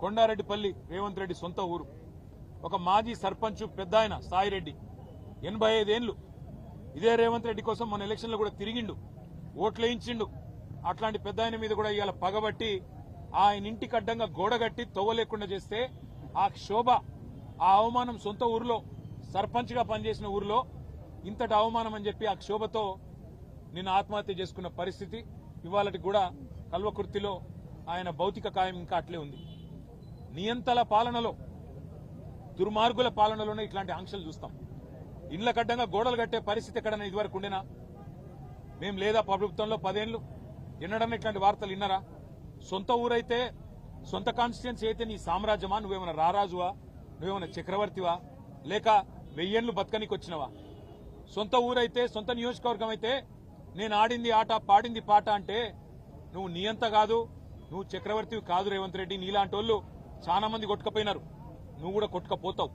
కొండారెడ్డిపల్లి రేవంత్ రెడ్డి సొంత ఊరు. ఒక మాజీ సర్పంచ్ పెద్దాయన సాయిరెడ్డి 85 ఏళ్లు ఇదే రేవంత్ రెడ్డి కోసం మన ఎలక్షన్లో కూడా తిరిగిండు, ఓట్లు వేయించిండు. అట్లాంటి పెద్దాయన మీద కూడా ఇవాళ పగబట్టి ఆయన ఇంటికి అడ్డంగా గోడగట్టి తవ్వలేకుండా చేస్తే ఆ క్షోభ, ఆ అవమానం సొంత ఊరిలో సర్పంచ్గా పనిచేసిన ఊరిలో ఇంతటి అవమానం అని చెప్పి ఆ క్షోభతో నిన్న ఆత్మహత్య చేసుకున్న పరిస్థితి. ఇవాళకి కూడా కల్వకుర్తిలో ఆయన భౌతిక కాయం ఇంకా అట్లే ఉంది. నియంతల పాలనలో, దుర్మార్గుల పాలనలోనే ఇట్లాంటి ఆంక్షలు చూస్తాం. ఇండ్ల కడ్డంగా గోడలు కట్టే పరిస్థితి ఎక్కడన్నా ఇదివరకు ఉండేనా? మేం లేదా ప్రభుత్వంలో 10 ఏళ్లు ఎన్నడన్నా ఇట్లాంటి వార్తలు విన్నారా? సొంత ఊరైతే, సొంత కాన్స్టిట్యున్సీ అయితే నీ సామ్రాజ్యమా? నువ్వేమైనా రారాజువా? నువ్వేమైనా చక్రవర్తివా? లేక 1000 ఏళ్లు బతకనికి వచ్చినవా? సొంత ఊరైతే, సొంత నియోజకవర్గం అయితే నేను ఆడింది ఆట, పాడింది పాట అంటే నువ్వు నియంత కాదు, నువ్వు చక్రవర్తివి కాదు రేవంత్ రెడ్డి. నీలాంటి వాళ్ళు చాలా మంది కొట్టుకపోయినారు, నువ్వు కూడా కొట్టుకపోతావు.